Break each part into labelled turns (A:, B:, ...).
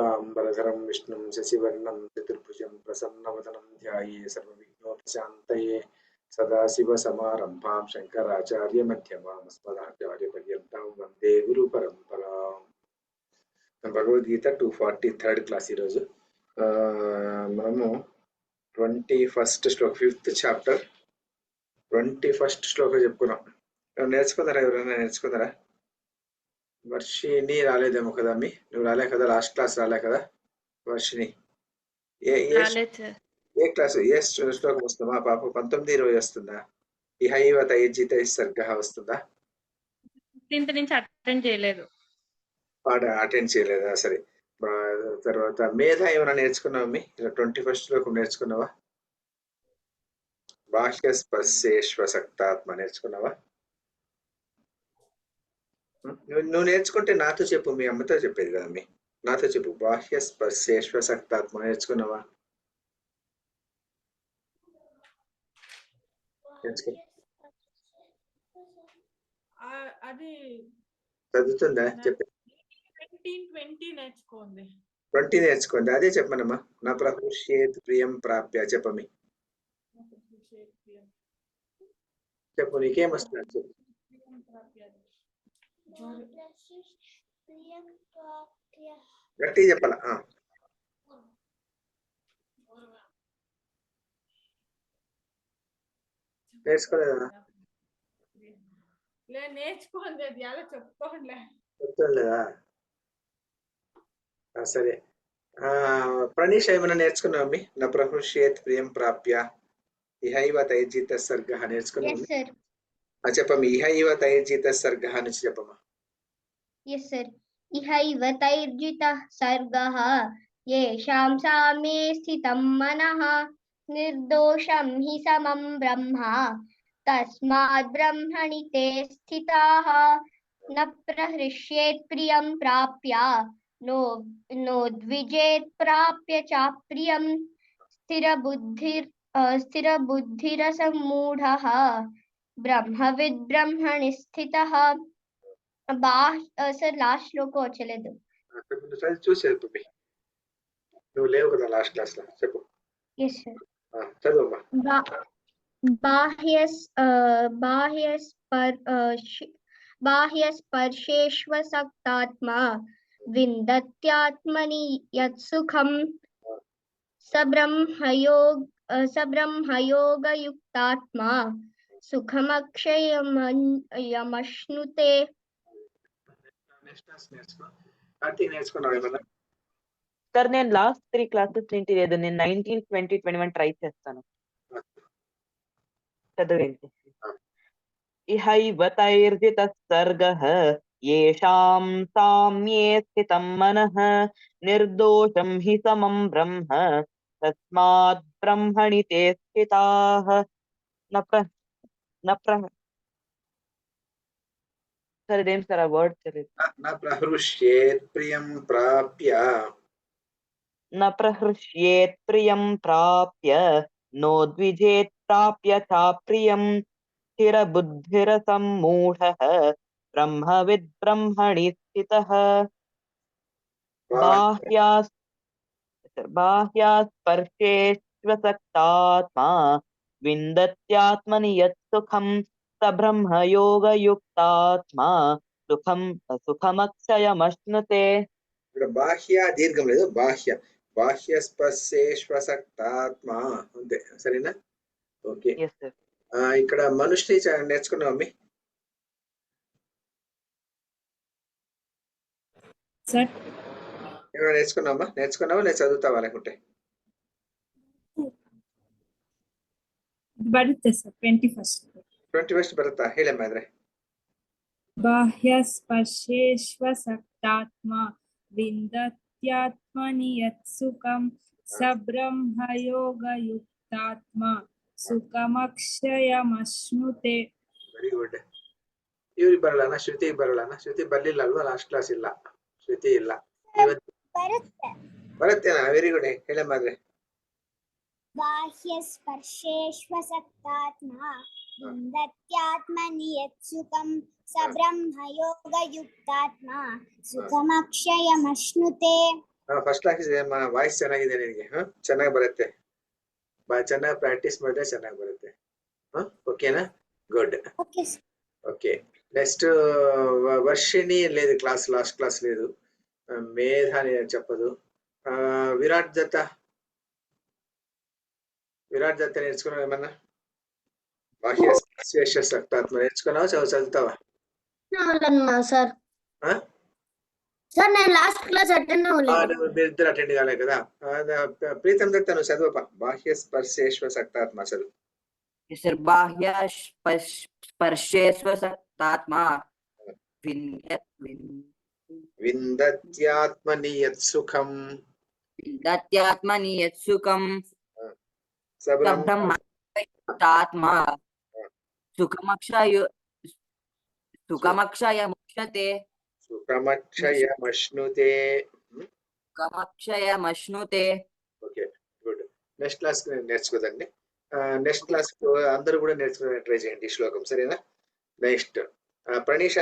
A: शुक्लांबरधरं विष्णुं शशिवर्णं चतुर्भुजं प्रसन्नवदनं ध्याये सर्वविघ्नोपशान्तये सदाशिवसमारम्भां शङ्कराचार्यमध्यमाम् अस्मदाचार्यपर्यन्तां वन्दे गुरुपरम्पराम्. భగవద్గీత 243 క్లాస్ ఈరోజు మనము 21st శ్లోక 5th చాప్టర్ 21st శ్లోక చెప్పుకున్నాం. నేర్చుకున్నారా? ఎవరైనా నేర్చుకున్నారా? వర్షిని రాలేదేమో కదా. నువ్వు రాలే కదా, లాస్ట్ క్లాస్ రాలే కదా వర్షిని? ఏ క్లాస్ ఏ శ్లోకం వస్తుందా పాప? 19-20 వస్తుందా? ఇహైవ తైర్జిత సర్గ వస్తుందా?
B: నుంచి అటెండ్ చేయలేదు.
A: అటెండ్ చేయలేదా? సరే. తర్వాత మేధ ఏమైనా నేర్చుకున్నావా? ఇలా 21st శ్లోకం నేర్చుకున్నావా? బాహ్య స్పర్శేష్వసక్తాత్మ నేర్చుకున్నావా? నువ్వు నేర్చుకుంటే నాతో చెప్పు, మీ అమ్మతో చెప్పేది కదా. నాతో చెప్పు. బాహ్య స్పర్శేష్వసక్తాత్మ నేర్చుకున్నావా?
B: అది
A: చదువుతుందా? చెప్పే 20 నేర్చుకోండి. అదే చెప్పనమ్మా. నా ప్రహృష్యేత్ ప్రియం ప్రాప్య చెప్పమి. చెప్పు, నీకేం వస్తుంది చెప్పు. గట్టి చెప్పాలా? నేర్చుకోలేదా? చెప్తాలేదా? సరే. ప్రణీష్ ఏమైనా నేర్చుకున్నావు? నా ప్రహృష్యేత్ ప్రియం ప్రాప్య ఇహైవ తైర్జిత సర్గ నేర్చుకున్నావు? చెప్పమ్మా. ఇహైవ తైర్జిత సర్గ నుంచి చెప్పమ్మా.
C: yes sir. ఇహైవ తైర్జిత సర్గః యేషాం సామ్యే స్థితం మనః నిర్దోషం హి సమం బ్రహ్మ తస్మాత్ బ్రహ్మణి తే స్థితాః న ప్రహృష్యేత్ ప్రియం ప్రాప్య నో ద్విజేత్ ప్రాప్య చ ప్రియం స్థిరబుద్ధిరసమూఢః బ్రహ్మవిద్ బ్రహ్మణి స్థితః. సార్ లాస్ట్ శ్లోకం వచ్చలేదు.
A: చూసి చెప్పు. నువ్వు లేవు కదా లాస్ట్ క్లాస్ లో. చెప్పు.
C: yes sir.
A: చదువమ్మా.
C: బాహ్య స్పర్శేష్వసక్తాత్మా విందత్యాత్మని యత్సుఖం సబ్రహ్మయోగయుక్తాత్మా సుఖమక్షయమశ్నుతే.
D: సార్ నేను లాస్ట్ 3 క్లాసెస్ ఏంటి లేదు, నేను 19, 20, 21 ట్రై చేస్తాను. చదువేంటి? ఇహైవ తైర్జిత సర్గః యేషాం సామ్యే స్థితం మనః నిర్దోషం హి సమం బ్రహ్మ తస్మాత్ బ్రహ్మణి తే స్థితాః సరే ఇదేం సార్ ఆ వర్డ్ తెలియదు.
A: న ప్రహృష్యేత్ ప్రియం ప్రాప్య నో ద్విజేత్ ప్రాప్య చ ప్రియం స్థిరబుద్ధిరసమ్మూఢః బ్రహ్మవిద్ బ్రహ్మణి స్థితః. బాహ్యాస్పర్శేష్వసక్తాత్మా విందత్యాత్మని యత్సుఖం స బ్రహ్మయోగయుక్తాత్మా సుఖమక్షయమశ్నుతే. ఇక్కడ బాహ్య దీర్ఘం లేదు, బాహ్య స్పర్శేష్వసక్తాత్మ అంతే. సరేనా? ఓకే. ఇక్కడ మనుషుని నేర్చుకున్నావు? ఏమైనా నేర్చుకున్నావా లేదా చదువుతావా లేకుంటే?
B: ಬರುತ್ತೆ ಸರ್.
A: 21st ಬರುತ್ತಾ? ಹೇಳಮ್ಮ ಅಂದ್ರೆ.
B: ಬಾಹ್ಯ ಸ್ಪರ್ಶೇಷ್ವಸಕ್ತಾತ್ಮ ವಿಂದತ್ಯಾತ್ಮನಿ ಯತ್ಸುಖಂ ಸಬ್ರಹ್ಮಯೋಗಯುಕ್ತಾತ್ಮ ಸುಖಮಕ್ಷಯಮಶ್ನುತೆ.
A: Very good. ಇವ್ರಿಗೆ ಬರಲ್ಲ, ಶ್ರುತಿಗೆ ಬರಲ್ಲ. ಶ್ರುತಿ ಬರ್ಲಿಲ್ಲ ಅಲ್ವಾ ಲಾಸ್ಟ್ ಕ್ಲಾಸ್? ಇಲ್ಲ, ಶ್ರುತಿ ಇಲ್ಲ. ಬರುತ್ತೇನಾ? Very good. ಹೇಳಮ್ಮ ಅಂದ್ರೆ.
E: ಬಾಹ್ಯ ಸ್ಪರ್ಶೇಷ್ವಸಕ್ತಾತ್ಮ ವಿಂದತ್ಯಾತ್ಮನಿ ಯತ್ಸುಖಂ ಸಬ್ರಹ್ಮಯೋಗಯುಕ್ತಾತ್ಮ ಸುಖಮಕ್ಷಯಮಶ್ನುತೆ.
A: ಫಸ್ಟ್ ಕ್ಲಾಸ್ ಇದೆ ಅಮ್ಮ, ವಾಯ್ಸ್ ಚೆನ್ನಾಗಿದೆ ನಿನಗೆ. ಚೆನ್ನಾಗಿ ಬರುತ್ತೆ, ಚೆನ್ನಾಗಿ ಪ್ರಾಕ್ಟೀಸ್ ಮಾಡಿದ್ರೆ ಚೆನ್ನಾಗಿ ಬರುತ್ತೆ. ಓಕೆನಾ? Good.
E: Okay sir.
A: Okay. Next Varshini లేదు, క్లాస్ లాస్ట్ క్లాస్ లేదు. మేధ చెప్పదు. విరాట్ దత్త నేర్చుకున్నావు ఏమన్నా? బాహ్య శేష సక్తాత్మ నేర్చుకున్నావా? చదువుతావా?
E: సార్ సార్ నేను లాస్ట్ క్లాస్ అటెండ్ అవ్వలేదు.
A: మీరిద్దరు అటెండ్ కాలే కదా. ప్రీతం దత్త నువ్వు చదువుపా. బాహ్య స్పర్శేశ్వ సక్తాత్మ చదువు.
F: सर बाह्य स्पर्शेष्व सक्तात्मा
A: విందత్యాత్మని యత్సుఖం
F: विन्दत्यात्मनि यत्सुखं ब्रह्मात्मा सुखमक्षयमुच्यते सुखमक्षयमश्नुते.
A: Okay, good. నెక్స్ట్ క్లాస్ నేర్చుకోదండి. నెక్స్ట్ క్లాస్ అందరూ కూడా నేర్చుకునే ట్రై చేయండి ఈ శ్లోకం, సరేనా? నెక్స్ట్ ప్రణీష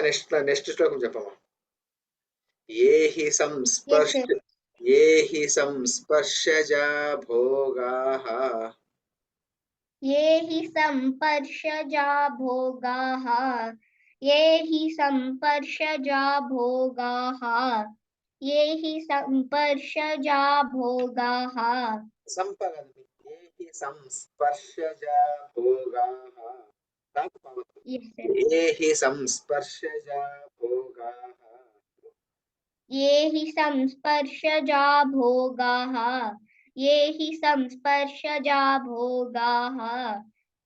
A: నెక్స్ట్ శ్లోకం చెప్పమ్మా. ఏ హి సంస్పర్శజా భోగాః
C: ये हि संपर्शजा भोगाः ये हि संपर्शजा भोगाः ये हि संपर्शजा भोगाः
A: సంపగంది. ఏ హి సంస్పర్శజా భోగాః.
C: Yes, sir.
A: ఏ హి సంస్పర్శజా భోగాః.
C: ये हि संस्पर्शजा भोगाः ये हि संस्पर्शजा भोगाः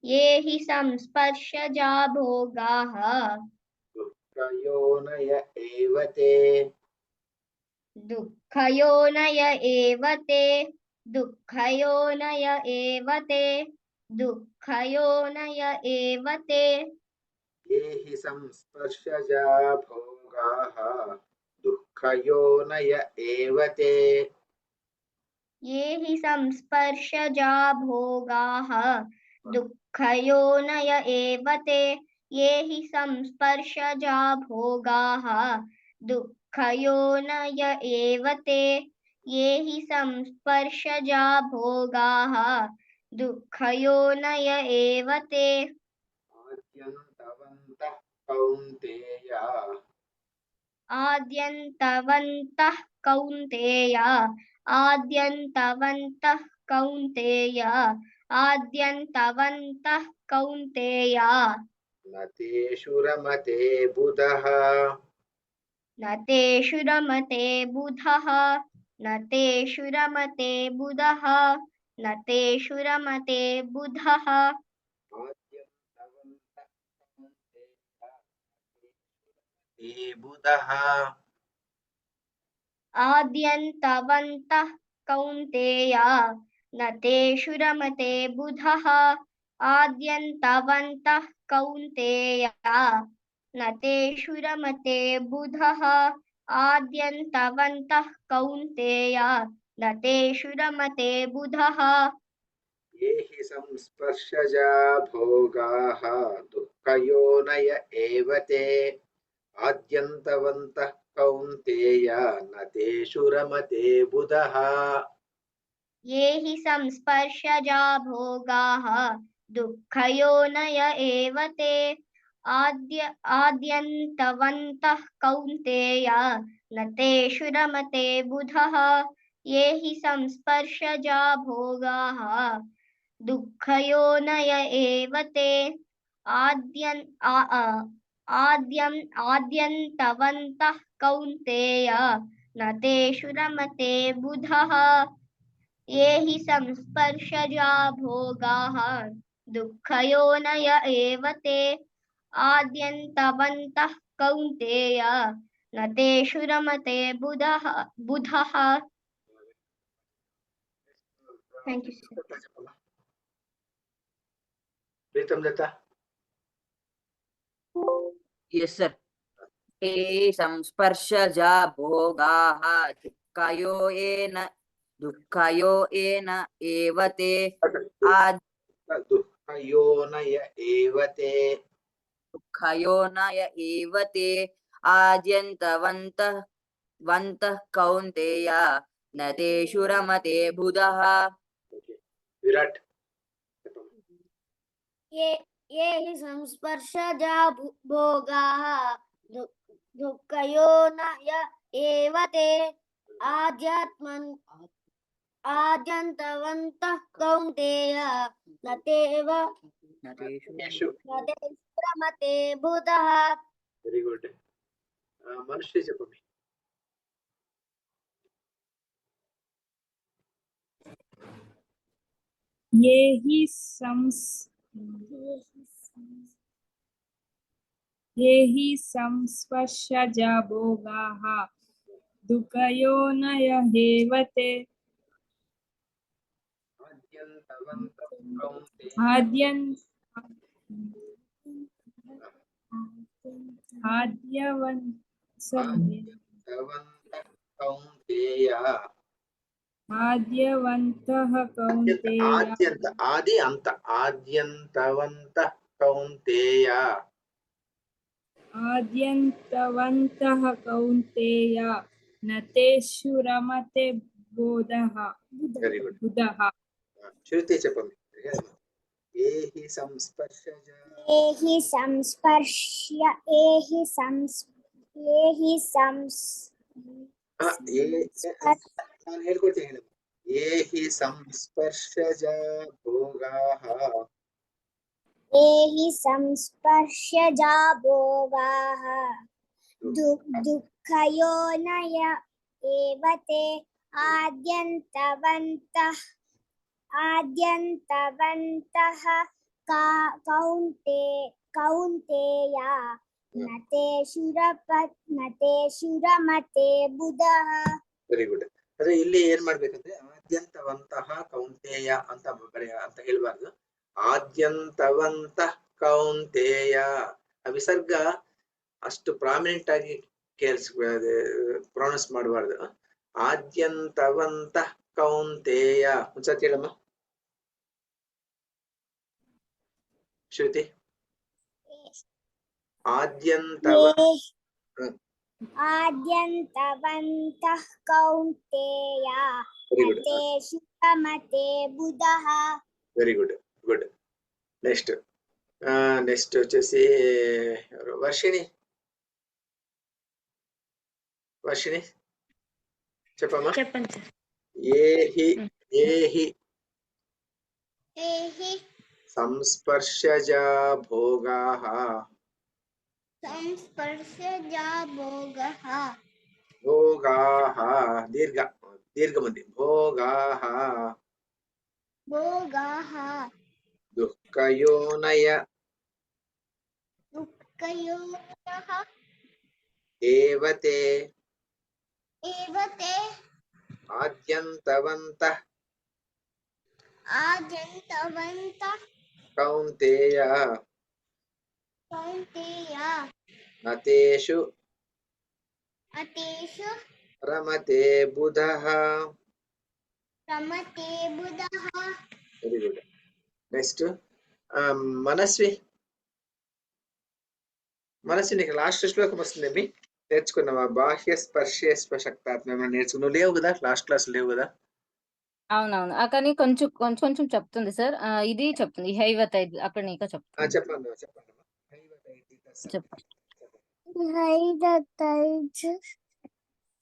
C: ये हि संस्पर्शजा भोगाः
A: दुःखयोनय एव ते
C: दुःखयोनय एव ते दुःखयोनय एव ते दुःखयोनय एव ते
A: ये हि संस्पर्शजा भोगाः दुःखयोनय एव ते
C: ये हि संस्पर्शजा भोगाः दुःखयोनय एव ते ये हि संस्पर्शजा भोगाः दुःखयोनय एव ते ये हि संस्पर्शजा भोगाः दुःखयोनय एव ते
A: आद्यन्तवन्तः कौन्तेय
C: आद्यन्तवन्तः कौन्तेय आद्यन्तवन्तः कौन्तेय आद्यन्तवन्तः कौन्तेय
A: न तेषु रमते बुधः
C: न तेषु रमते बुधः न तेषु रमते बुधः न तेषु रमते बुधः
A: आद्यन्तवन्तः कौन्तेय
C: आद्यन्तवन्तः कौन्तेय न तेषु रमते बुधः आद्यन्तवन्तः कौन्तेय न तेषु रमते बुधः आद्यन्तवन्तः कौन्तेय न तेषु रमते बुधः
A: ये हि संस्पर्शजा भोगाः दुःखयोनय एव ते आद्यन्तवन्तः कौन्तेय न तेषु रमते बुधः
C: ये हि संस्पर्शजा भोगाः दुःखयोनय एव ते आद्यन्तवन्तः कौन्तेय न तेषु रमते बुधः ये हि संस्पर्शजा भोगाः दुःखयोनय एव ते आद्यन्तवन्तः कौन्तेय न तेषु रमते बुधः ये हि संस्पर्शजा भोगाः दुःखयोनय एव ते आद्यन्तवन्तः कौन्तेय न तेषु रमते बुधः Thank you, sir.
A: Pritam Dutta
F: Yes, sir. ये संस्पर्शजा भोगाः दुःखयो येन एव ते
A: दुःखयोनय एव ते
F: दुःखयोनय एव ते आद्यन्तवन्तः कौन्तेय न तेषु रमते बुधः
A: ఓకే విరాట్
E: ये ये हि संस्पर्शजा भोगाः दुःखयोनय एव ते आद्यन्तवन्तः कौन्तेय न तेव
F: न तेषु
E: न ते रमते बुधः
A: వెరీ గుడ్ మనుష్య చెప్పండి
B: ये हि संस्पर्शजा भोगाः दुःखयोनय एव ते आद्यवन्तः कौन्तेय
A: ఆద్యంత ఆది అంత ఆద్యంతవంత కౌంతేయ
B: आद्यन्तवन्तः कौन्तेय न तेषु रमते बुधः
A: వెరీ గుడ్
B: बुधः
A: శృతి చెప్పండి ఏ హి సంస్పర్శజ
E: ये हि
A: ನಾನು ಹೇಳ್ಕೊಡ್ತೀನಿ ಹೇಳಿ ఏ హి సంస్పర్శజ భోగాః
E: ये हि संस्पर्शजा भोगाः दुःखयोनय एव ते आद्यन्तवन्तः कौन्तेय न तेषु रमते बुधः
A: ವೆರಿ ಗುಡ್ ಅದೇ ಇಲ್ಲಿ ಏನ್ ಮಾಡ್ಬೇಕಂದ್ರೆ ಆದ್ಯಂತವಂತಹ ಕೌಂತೇಯ ಅಂತ ಅಂತ ಹೇಳ್ಬಾರ್ದು ಆದ್ಯಂತವಂತ ಕೌಂತೇಯ ಆ ವಿಸರ್ಗ ಅಷ್ಟು ಪ್ರಾಮಿನೆಂಟ್ ಆಗಿ ಪ್ರೊನೌನ್ಸ್ ಮಾಡಬಾರ್ದು ಆದ್ಯಂತವಂತ ಕೌಂತೇಯ ಒಂದ್ಸತಿ ಹೇಳಮ್ಮ ಶ್ರುತಿ
E: आद्यन्तवन्तः कौन्तेय तेषु रमते बुधः
A: వెరీ గుడ్ గుడ్ నెక్స్ట్ వచ్చేసి వర్షిణి చెప్పమ్మా
G: చెప్పండి
A: ఏహి సంస్పర్శజా భోగాః
E: संस्पर्शजा
A: భోగాః దీర్ఘమంది భోగాః దుఃఖయోనయ ఏవ తే ఆద్యంతవంతః కౌంతేయ నతేషు రమతే బుధః వెరీ గుడ్ నెక్స్ట్ మనస్వి నీకు లాస్ట్ శ్లోకం వస్తుంది నేర్చుకున్నావా బాహ్య స్పర్శే స్పశక్తాత్మ నేర్చుకున్నావు లేవు కదా లాస్ట్ క్లాస్ లేవు కదా
G: అవునవును కానీ కొంచెం కొంచెం చెప్తుంది సార్ ఇది చెప్తుంది హైవత అక్కడ నీక చెప్తుంది
A: చెప్పండి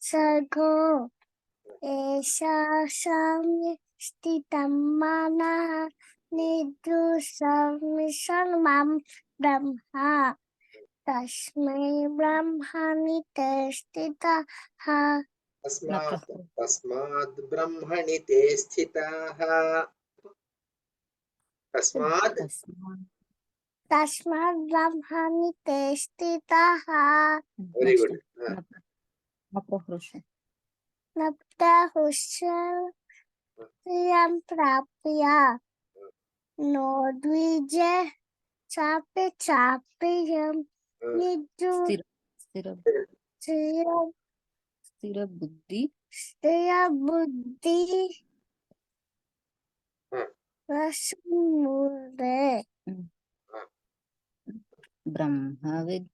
E: सर्गो एषा साम्य स्थितं मनः निदृशमिषन्मं ब्रह्मा तस्मै ब्रह्मणि ते स्थितः
A: तस्मात् ब्रह्मणि ते स्थिताः
E: तस्मात् ब्रह्मणि ते स्थिताः
A: वेरी गुड
E: नप्तहुष्यं प्राप्य नो द्विजे चाप्यं
G: स्थिर बुद्धि
E: रसमूले
G: ब्रह्मविद्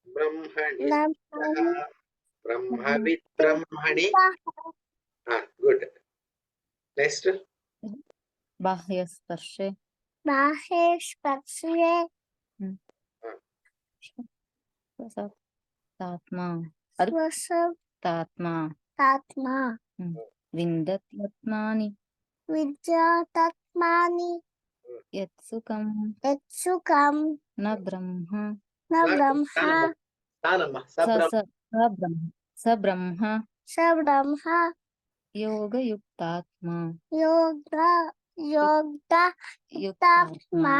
A: ब्रह्मणि బ్రహ్మవిత్ బ్రహ్మణి. గుడ్. నెక్స్ట్
G: బాహ్యస్పర్శే
E: బాహ్య స్పర్శే
G: తాత్మా
E: స్వసతాత్మా
G: తాత్మా విందత్యాత్మాని
E: విద్యాతత్మాని
G: యత్సుఖం
E: యత్సుఖం
G: న బ్రహ్మ
E: న బ్రహ్మ
G: స బ్రహ్మ
E: స బ్రహ్మ
G: యోగయుక్తాత్మా
E: యుక్తాత్మా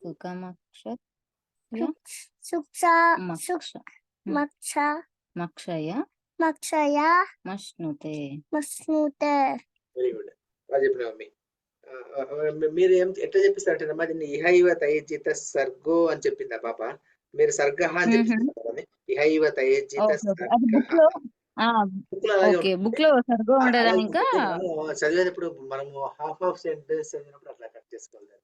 G: సుఖమక్ష మక్షయ మశ్నుతే.
A: Very good. బాగా చెప్పిన మమ్మీ. మీరు ఎట్లా చెప్పిస్తారంటే అమ్మా దీన్ని ఇహైవ తైజిత సర్గో అని చెప్పిందా పాప? మీరు సర్గ అని చెప్పిస్తారు. ఇహైవ తైజిత
G: బుక్ లో సర్గో ఉండదా ఇంకా
A: చదివేటప్పుడు మనము హాఫ్ ఆఫ్ సెంటెన్స్ చదివినప్పుడు అట్లా కట్ చేసుకోవాలి.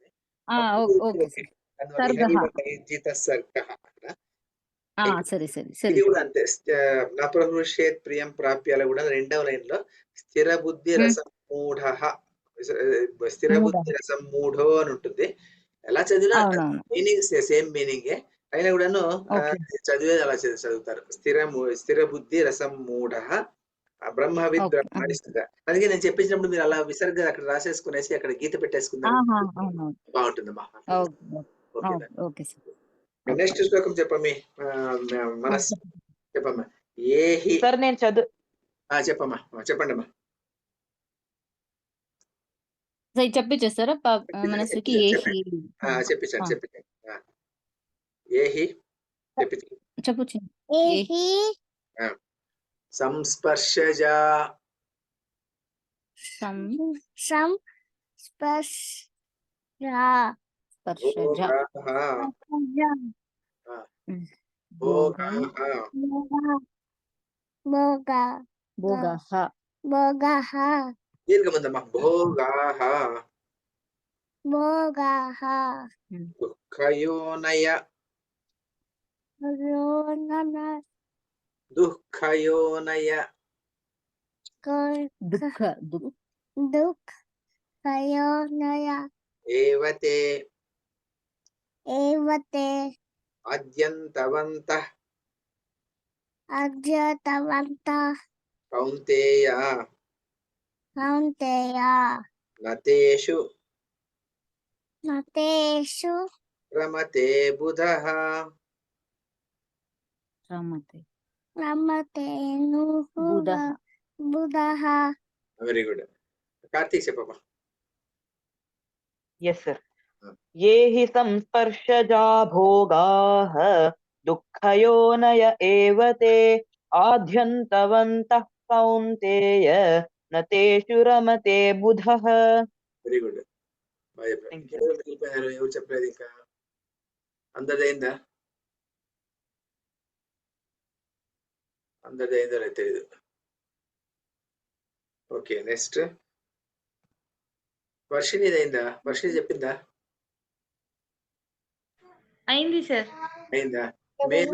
A: ఇది కూడా అంతే. నప్రహృష్యేత్ ప్రియం ప్రాప్యాల కూడా రెండవ లైన్ లో స్థిర బుద్ధి రసం మూఢ, స్థిర బుద్ధి రసం మూఢో అని ఉంటుంది. ఎలా చదివినా మీనింగ్ సేమ్ మీనింగే అయినా కూడాను చదివేది అలా చదువుతారు. స్థిర బుద్ధి రసం మూఢ బ్రహ్మవిత్ బ్రహ్మాడిస్తుందా. అందుకే నేను చెప్పించినప్పుడు మీరు అలా విసర్గ అక్కడ రాసేసుకునేసి అక్కడ గీత పెట్టేసుకుందాం బాగుంటుందమ్మా. నెక్స్ట్ శ్లోకం చెప్పమ్మీ. మనస్ చెప్పమ్మా. ఏహి
D: సార్ నేను
A: చెప్పమ్మా, చెప్పండి అమ్మా.
G: చెప్పించేస్తారా మనసుకి?
A: చెప్పించండి. ఏహి
G: చెప్పు.
E: ఏహి
A: సంస్పర్శజా దీర్ఘమందమ్మా. భోగాః దుఃఖయోనయ ఏవతే అద్యంతవంతః కౌంతేయ నతేషు రమతే బుధః. Very good. కార్తీక్ చెప్పమ్మా.
D: Yes sir. ఏ హి సంస్పర్శజా భోగాః దుఃఖయోనయ ఏవ తే ఆద్యంతవంతః కౌంతేయ న తేషు రమతే బుధః.
A: Very good. ఎవరు చెప్పలేదు ఇంకా? అందరిదైందా? అందరిదైందో లేదు తెలీదు. ఓకే. నెక్స్ట్ వర్షిణిది అయిందా? వర్షిణి చెప్పిందా?
B: అయింది సార్.
A: అయిందా? మేధ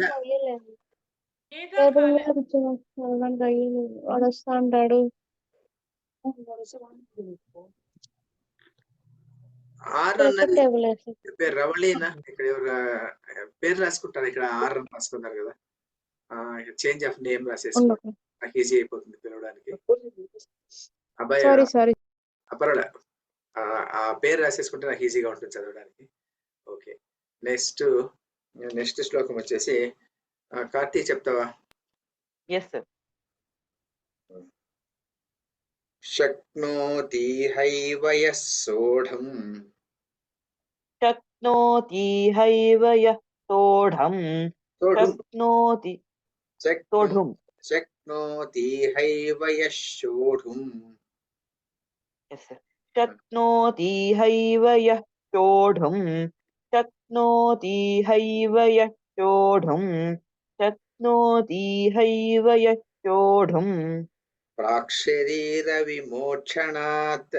E: వస్తాడు.
A: పేరు రవళీనా? ఇక్కడ ఎవరు పేరు రాసుకుంటారు? ఇక్కడ ఆర్ అని రాసుకున్నారు కదా. చేంజ్ ఆఫ్ నేమ్ రాసేసుకోండి, నాకు ఈజీ అయిపోతుంది పిలవడానికి. అబ్బాయి అపరడా ఆ పేరు రాసేసుకుంటే నాకు ఈజీగా ఉంటుంది చదవడానికి. ఓకే. నెక్స్ట్ శ్లోకం వచ్చేసి కార్తీక్ చెప్తావా?
D: Yes sir.
A: శక్నోతి హైవ యః సోఢం
D: శక్నోతి హైవ యః సోఢం
A: శక్నోతి హైవ యః సోఢుం.
D: శక్నోతి హైవ యః సోఢుం శక్నోతి హైవ యః సోఢుం శక్నోతి హైవ యః సోఢుం.
A: ప్రాక్శరీర విమోక్షణాత్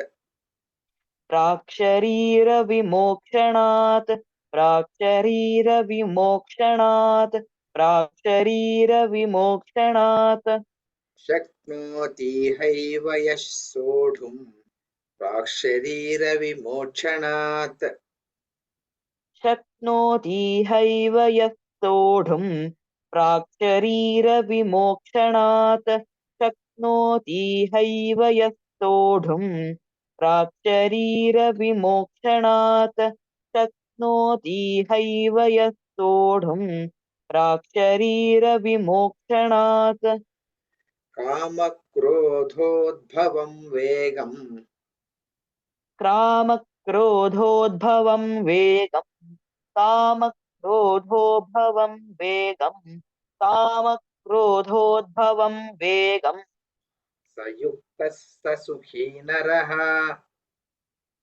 D: ప్రాక్శరీర విమోక్షణాత్ ప్రాక్శరీర విమోక్షణాత్ प्राक्शरीरविमोक्षणात्
A: शक्नोति हैव यः सोढुम् प्राक्शरीरविमोक्षणात्
D: शक्नोति हैव यः सोढुम् प्राक्शरीरविमोक्षणात् शक्नोति हैव यः सोढुम् प्राक्शरीरविमोक्षणात् शक्नोति हैव यः सोढुम् प्राक्शरीरविमोक्षणात्
A: कामक्रोधोद्भवं वेगम्
D: क्रोधोद्भवं वेगम् कामक्रोधोद्भवं वेगम् कामक्रोधोद्भवं वेगम्
A: सयुक्तः स सुखी नरः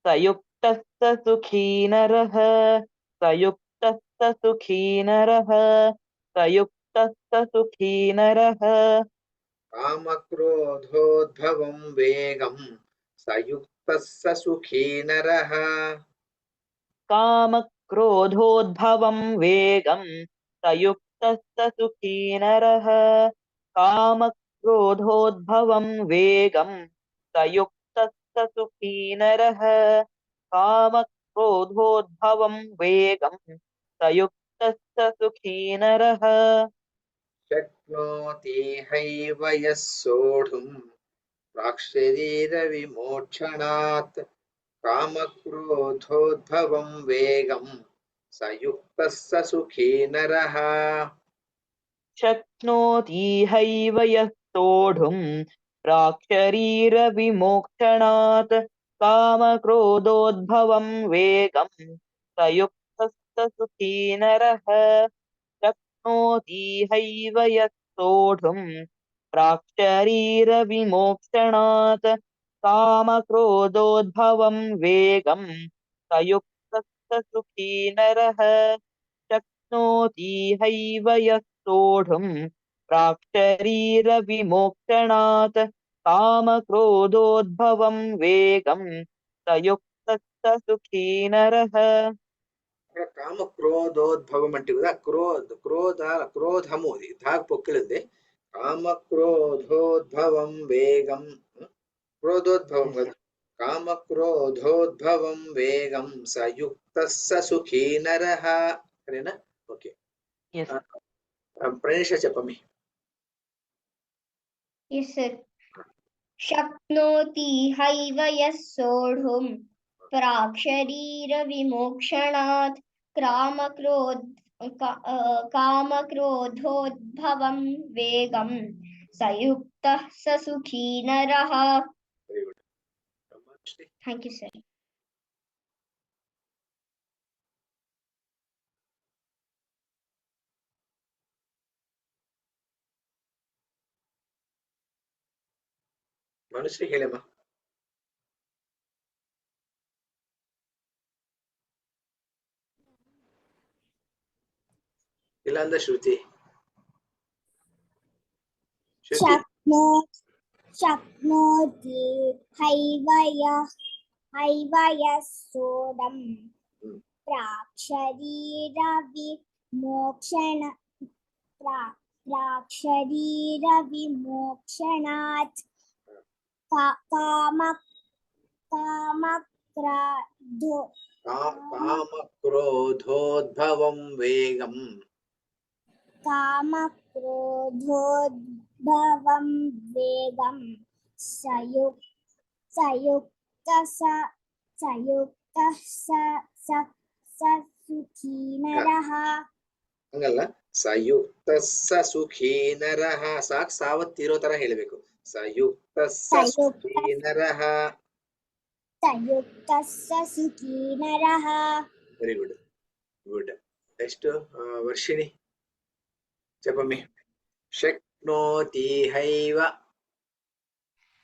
D: सयुक्तः स सुखी नरः सयुक्तः स सुखी नरः सयुक्तः स सुखी नरः
A: कामक्रोधोद्भवं वेगम् सयुक्तः स सुखी नरः
D: कामक्रोधोद्भवं वेगं सयुक्तः स सुखी नरः कामक्रोधोद्भवं वेगं सयुक्तः स सुखी नरः कामक्रोधोद्भवं वेगं सयुक्तः स सुखी नरः
A: शक्नोति हैव यः सोढुम् प्राक्शरीरविमोक्षणात् कामक्रोधोद्भवं वेगम् सयुक्तः स सुखी नरः
D: शक्नोति हैव यः सोढुम् प्राक्शरीरविमोक्षणात् कामक्रोधोद्भवं वेगं स युक्तः स सुखी नरः शक्नोति हैव यः सोढुम् प्राक्शरीरविमोक्षणात् कामक्रोधोद्भवं वेगं स युक्तः स सुखी नरः शक्नोति हैव यः सोढुम् प्राक्शरीरविमोक्षणात् कामक्रोधोद्भवं वेगं स युक्तः स सुखी नरः
A: కామక్రోధోద్భవం అంటే కదా క్రోధము అది ధాకు పొక్కిలుంది కామక్రోధోద్భవం వేగం క్రోధోద్భవం కదా కామక్రోధోద్భవం వేగం సయుక్త స సుఖీ నరః సరేనా okay
D: Yes.
A: Pranisha చెప్పమి
C: Yes, sir. शक्नोति हैव यः सोढुम् प्राक्शरीरविमोक्षणात् कामक्रोधोद्भवं वेगं सयुक्तः स सुखी नरः.
A: Very good
C: Thank you, sir.
A: Manushree ಹೇಳಮ್ಮ ಇಲ್ಲ ಅಂದ ಶ್ರುತಿ ಶ್ರುತಿ
E: शक्नोति हैव यः सोढुम् प्राक्शरीरविमोक्षणात्
A: కామక్రోధోద్భవం వేగం
E: कामक्रोधोद्भवं वेगं सयुक्तः स सुखी नरः
A: ಹಂಗಲ್ಲ ಸಯುಕ್ತ ಸ ಸುಖೀ ನರಃ ಸಾಕ್ ಸಾವತ್ತಿರೋ ತರ ಹೇಳ್ಬೇಕು ಸಯುಕ್ತ ಸ ಸುಖೀ ನರಃ
E: सयुक्तः स सुखी नरः
A: very good good next Varshini చెప్పమి ಶಕ್ನೋತಿ ಹೈವ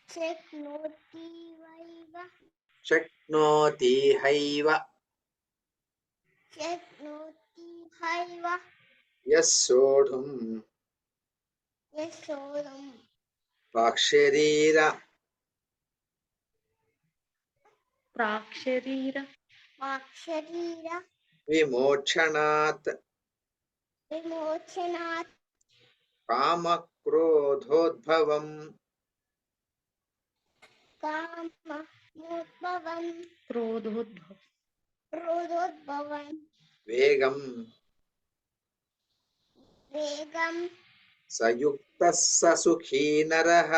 A: ಶಕ್ನೋತಿ ಹೈವ ಯಸ್ ಸೋಢುಂ ಪ್ರಾಕ್ಷರೀರ
G: ప్రాక్షరీర.
A: विमोक्षणात् कामक्रोधोद्भवं वेगं सयुक्त स सुखी नरः
E: प्राक्षरीर
A: ವೆರಿ ಗುಡ್ ಪ್ರಾಕ್ಷರೀರ ವಿಮೋಕ್ಷಣಾತ್ ವೆರಿ ಗುಡ್ ಪ್ರಾಕ್ಷರೀರ ವಿಮೋಕ್ಷಣಾತ್
E: प्राक्षरीर
A: विमोक्षणात्
C: विमोचनात्
A: कामक्रोधोद्भवम्
C: काममुद्भवन्
G: क्रोधोद्भव
C: क्रोधोद्भवन्
A: वेगम्
C: वेगं
A: सयुक्तः स सुखी नरः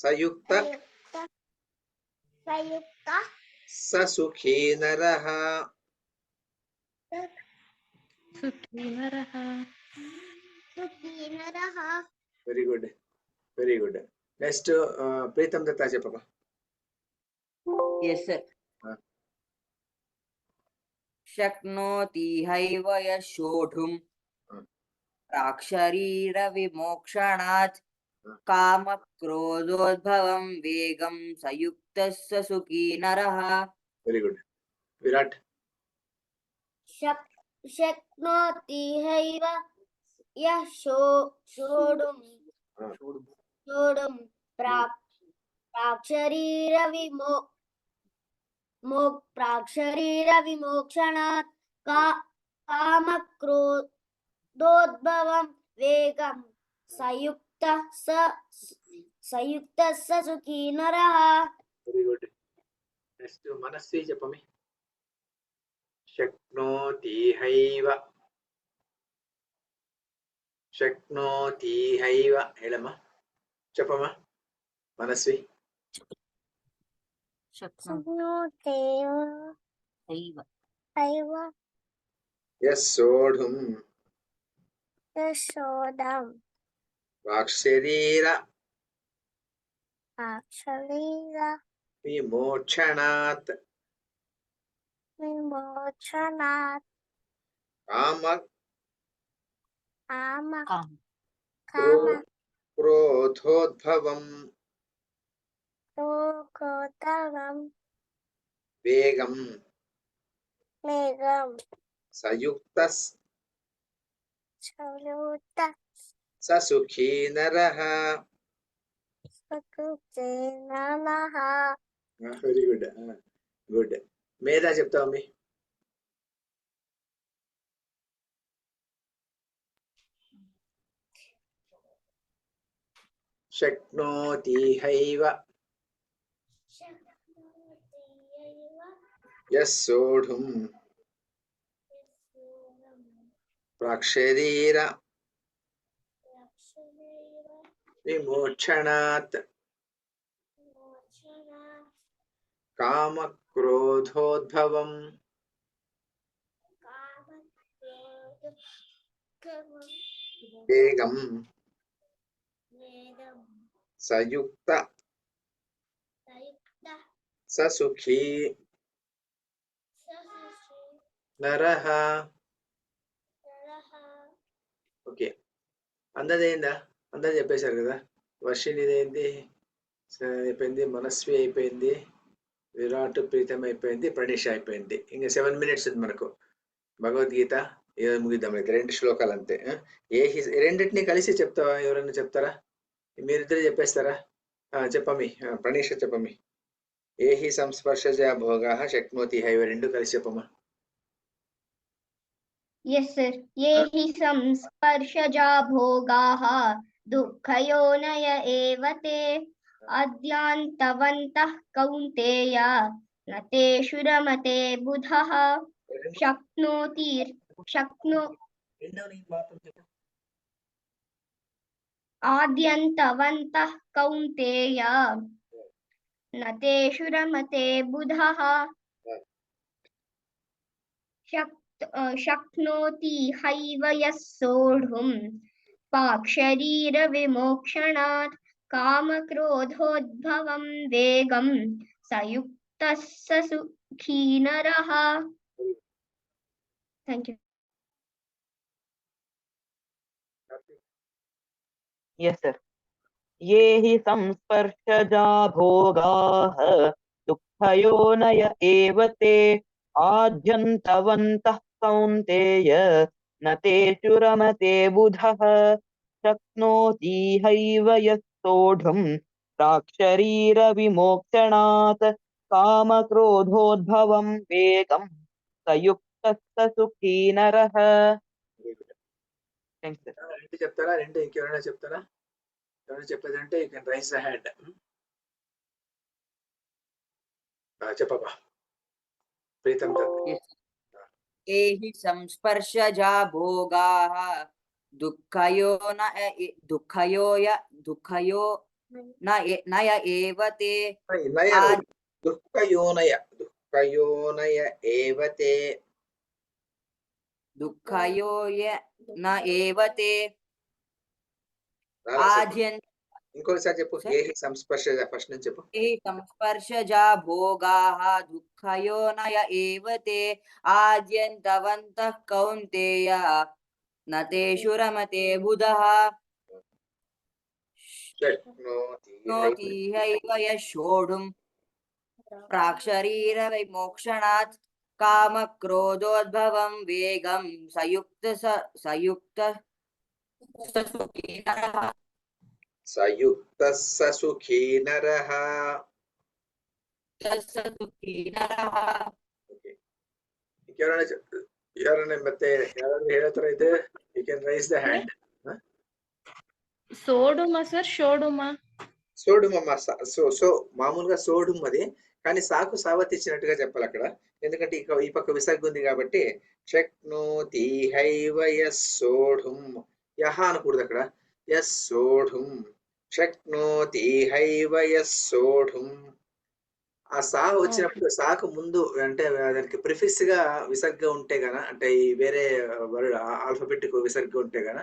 A: सयुक्त
C: संयुक्तः
A: स सुखी नरः
G: सुखी नरः
C: सुखी नरः
A: very good next Pritam Datta చెప్పమ్మా
F: Yes, sir.
A: Ah.
F: शक्नोति हैव यः सोढुम्
A: Ah.
F: प्राक्शरीरविमोक्षणात्
A: Ah.
F: कामक्रोधोद्भवं वेगं सयुक्तः स सुखी नरः
A: వెరీ గుడ్ విరాట్
C: शक्नोति हैव यः सोढुम्
A: Ah.
C: सोढुम् प्राक्शरीरविमोक्षणात् कामक्रोधोद्भवं वेगं सयुक्तः स सुखी नरः
A: వెరీ గుడ్ నెక్స్ట్ మనస్వి చెప్పమి శక్నోతి హైవ ಹೇಳಮ್ಮ చెప్పమ్మా మనస్వి
C: शक्नोति
G: हैव
C: हैव
A: యస్సోఢుం
C: यशोदं
A: వాక్శరీర
C: अक्षरीर
A: విమోక్షణాత్
C: विमोचनात्
A: కామ
C: काम
G: काम
C: काम
A: క్రోధోద్భవం
C: रोगोदरं
A: వేగం
C: मेघं
A: సయుక్త
C: चलुत
A: స సుఖీ నరః
C: सकुते नमः
A: వెరీ గుడ్ మేధా చెప్తావా మీ శక్నోతి హైవ యస్సోఢుం ప్రాక్షరీర విమోక్షణాత్ కామక్రోధోద్భవం వేగం సయుక్త స సుఖీ నరః ఓకే అందదేందా అందరు చెప్పేశారు కదా వర్షినిది ఏంది అయిపోయింది మనస్వి అయిపోయింది విరాట్ ప్రీతం అయిపోయింది ప్రణీష్ అయిపోయింది ఇంకా 7 minutes ఉంది మనకు భగవద్గీత ఏదో ముగిద్దాం అయితే 2 శ్లోకాలు అంతే రెండింటిని కలిసి చెప్తావా ఎవరైనా చెప్తారా మీరిద్దరు చెప్పేస్తారా చెప్పమి ప్రణీష చెప్పమి ఏహి సంస్పర్శజ భోగాః శక్నోతి హైవ రెండు కలిసి చెప్పమ్మా
C: Yes, sir. ये हि संस्पर्शजा भोगाः दुःखयोनय एव ते अद्यान्तवन्तः कौन्तेय न तेषु रमते बुधः आद्यन्तवन्तः कौन्तेय न तेषु रमते बुधः शक्नोति हैव यः सोढुम् पाक्षरीरविमोक्षणात् कामक्रोधोद्भवं वेगं सयुक्तः स सुखी नरः Thank you.
D: Yes, sir. ये हि संस्पर्शजा भोगाः दुःखयोनय एव ते आद्यन्तवन्तः कौन्तेय न तेषु रमते बुधः शक्नोति हैव यः सोढुम् प्राक्शरीरविमोक्षणात् कामक्रोधोद्भवं वेगं स युक्तः स सुखी नरः థ్యాంక్స్ సార్.
A: రెండు చెప్తారా? రెండు ఇంకెవరైనా చెప్తారా? ఎవరైనా చెప్పేదంటే you can raise the hand. చెప్పబ్బా ప్రీతం.
F: एहि संस्पर्शजा भोगाः दुःखयो न य एव ते
A: దుఃఖయోనయ ఏవ తే
F: दुःखयोय न एव ते आद्यन्ते
A: ఇంకోసారి చెప్పు. ఏహి సంస్పర్శ ఫస్ట్ నుంచి చెప్పు.
F: संस्पर्शजा भोगाः दुःखयो न य एव ते आद्यन्तवन्तः कौन्तेय न तेषु रमते बुधः शक्नोति हैव यः सोढुं प्राक्शरीरविमोक्षणात् कामक्रोधोद्भवं वेगं सयुक्तः
A: సుఖీ నరః. ఎవరైనా ಮತ್ತೆ ಯಾರಾದ್ರೂ ಹೇಳ್ತಾರ అయితే you can raise the hand.
B: సోడుమా సార్? షోడుమా?
A: సోడుమమ్మ. సో మామూలుగా సోడుమ్ అది, కానీ సాకు సావత్ ఇచ్చినట్టుగా చెప్పాలి అక్కడ. ఎందుకంటే ఈ పక్క విసర్గ ఉంది కాబట్టి శక్నోతి హైవ యస్ సోఢుం. యహ అనకూడదు అక్కడ. యస్ సోఢుం శక్నోతి హైవ యస్ సోఢుం. ఆ సా వచ్చినప్పుడు సాకు ముందు అంటే దానికి ప్రిఫిక్స్ గా విసర్గ ఉంటే గన, అంటే ఈ వేరే వర్డ్ ఆల్ఫాబెటిక్ విసర్గ ఉంటే గన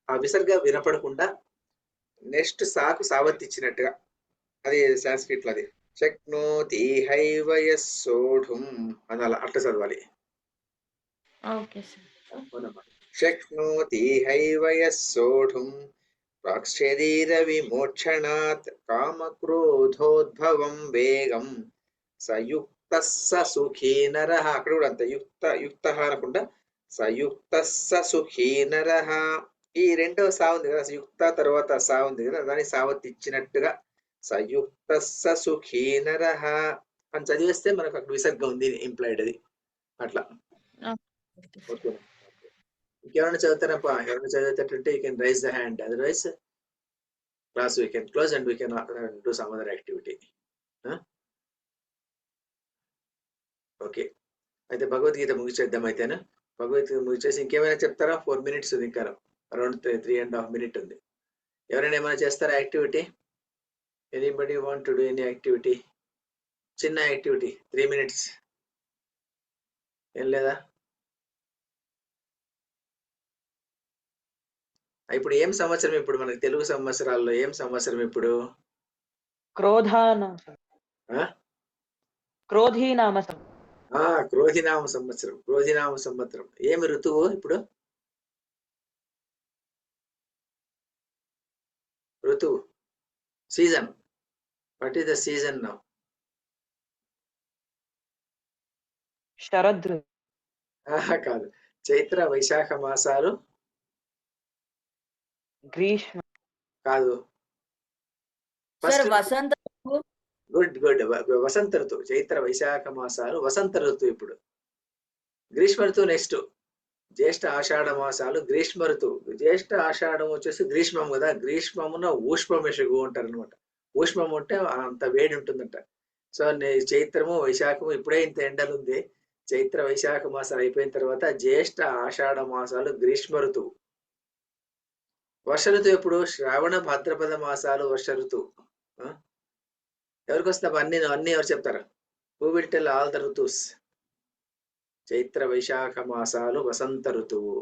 A: ఆ విసర్గ వినపడకుండా నెక్స్ట్ సాకు సావత్ ఇచ్చినట్టుగా, అది సాంస్క్రిట్ లో అది శక్నోతి హైవ యస్ సోఢుం అనాల. అట్లా చదవాలి.
B: Okay sir.
A: శక్నోతి హైవ యస్ సోఢుం ప్రాక్శరీర విమోక్షణాత్ కామక్రోధోద్భవం వేగం సయుక్త సుఖీ నరః. అక్కడ కూడా అంత యుక్త అనకుండా సయుక్త సుఖీ నరః. ఈ రెండవ సా ఉంది కదా, యుక్త తర్వాత సా ఉంది కదా, దాని సావత్ ఇచ్చినట్టుగా సయుక్త సుఖీ నరః అని చదివేస్తే మనకు అక్కడ విసర్గ ఉంది ఇంప్లాయిడ్ అది. అట్లా ఓకే. ఇంకెవరైనా చదువుతారప్ప? ఎవరైనా చదివేటట్టుంటే you can raise the hand. Otherwise class we can close and we can do some other activity. Okay, అయితే భగవద్గీత ముగిచేద్దాం. అయితేనా భగవద్గీత ముగిచేసి ఇంకేమైనా చెప్తారా? 4 minutes ఉంది, ఇంకా అరౌండ్ 3.5 minutes ఉంది. ఎవరైనా ఏమైనా చేస్తారా activity? Anybody want to do any activity? చిన్న యాక్టివిటీ 3 minutes. ఏం లేదా? ఇప్పుడు ఏం సంవత్సరం? ఇప్పుడు మనకి తెలుగు సంవత్సరాల్లో ఏం సంవత్సరం ఇప్పుడు?
D: క్రోధీనామ
A: సంవత్సరం. క్రోధినామ సంవత్సరం. ఏమి ఋతువు ఇప్పుడు? ఋతువు, season. What is the season now?
D: శరదృ.
A: కాదు, చైత్ర వైశాఖ మాసాలు.
D: గ్రీష్మ.
A: కాదు,
F: వసంత.
A: గుడ్. వసంత ఋతువు. చైత్ర వైశాఖ మాసాలు వసంత ఋతువు. ఇప్పుడు గ్రీష్మ ఋతువు నెక్స్ట్. జ్యేష్ఠ ఆషాఢ మాసాలు గ్రీష్మ ఋతువు. జ్యేష్ఠ ఆషాఢం వచ్చేసి గ్రీష్మం కదా. గ్రీష్మమున ఊష్మమేషగు అంటారు అనమాట. ఊష్మం అంటే అంత వేడి ఉంటుందంట. సో చైత్రము వైశాఖము ఇప్పుడే ఇంత ఎండలు ఉంది. చైత్ర వైశాఖ మాసాలు అయిపోయిన తర్వాత జ్యేష్ఠ ఆషాఢ మాసాలు గ్రీష్మ ఋతువు. వర్ష ఋతువు ఎప్పుడు? శ్రావణ భాద్రపద మాసాలు వర్ష ఋతువు. ఎవరికి వస్తున్నా అన్ని ఎవరు చెప్తారా? Who will tell all the ఋతుస్? చైత్ర వైశాఖ మాసాలు వసంత ఋతువు,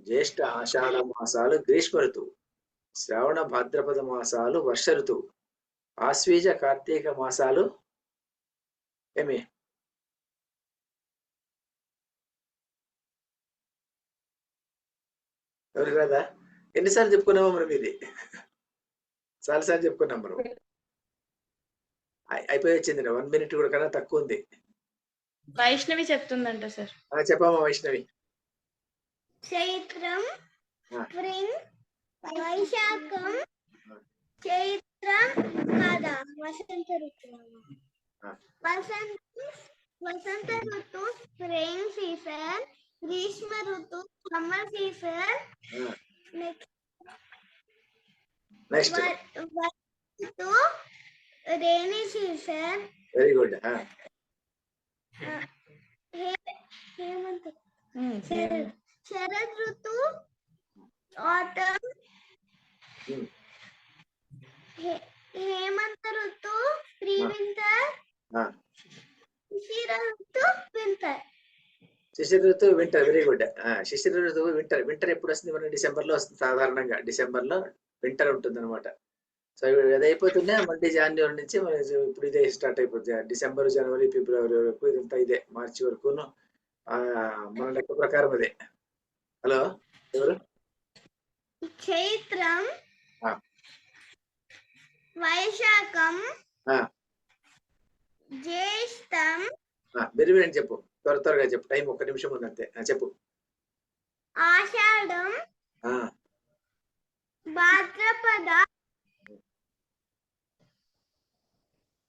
A: జ్యేష్ఠ ఆషాఢ మాసాలు గ్రీష్మ ఋతువు, శ్రావణ భాద్రపద మాసాలు వర్ష ఋతువు, ఆశ్వీజ కార్తీక మాసాలు ఏమి? ఎవరికి రాదా? ఎన్నిసార్లు చెప్పుకున్నామో మనం ఇది? చాలాసార్లు చెప్పుకున్నాం మనం. అయిపోయి వచ్చింది. 1 minute కూడా కన్నా తక్కువ ఉంది.
B: వైష్ణవి చెప్తుందంట సార్.
A: చెప్పమ్మా వైష్ణవి.
E: చైత్రం, స్ప్రింగ్, వైశాఖం, చైత్రం కాదా వసంత ఋతువు. వసంత ఋతువు స్ప్రింగ్ సీజన్, గ్రీష్మ ఋతు సమ్మర్ సీజన్
A: నెక్స్ట్
E: ఋతు రైనీ సీజన్
A: వెరీ గుడ్.
E: హేమంత్ శరద్ ఋతు ఆటమ్ హేమంత ఋతు ప్రీ వింటర్ శిశిర ఋతు వింటర్
A: శిశిర ఋతువు వింటర్. Very good. శిశిర ఋతువు వింటర్. వింటర్ ఎప్పుడు వస్తుంది? మనకి డిసెంబర్ లో వస్తుంది సాధారణంగా. డిసెంబర్ లో వింటర్ ఉంటుంది అనమాట. సో అది అయిపోతుండే మళ్ళీ జనవరి నుంచి ఇప్పుడు ఇదే స్టార్ట్ అయిపోతుంది. డిసెంబర్, జనవరి, ఫిబ్రవరి వరకు ఇదంతా ఇదే. మార్చి వరకును మన లెక్క ప్రకారం అదే. హలో ఎవరు?
E: చైత్రం వైశాఖం జ్యేష్టం
A: బెరివేని చెప్పు, త్వరగా చెప్పు, టైం 1 నిమిషం ఉందంతే. చెప్పు.
E: ఆషాఢం భాద్రపద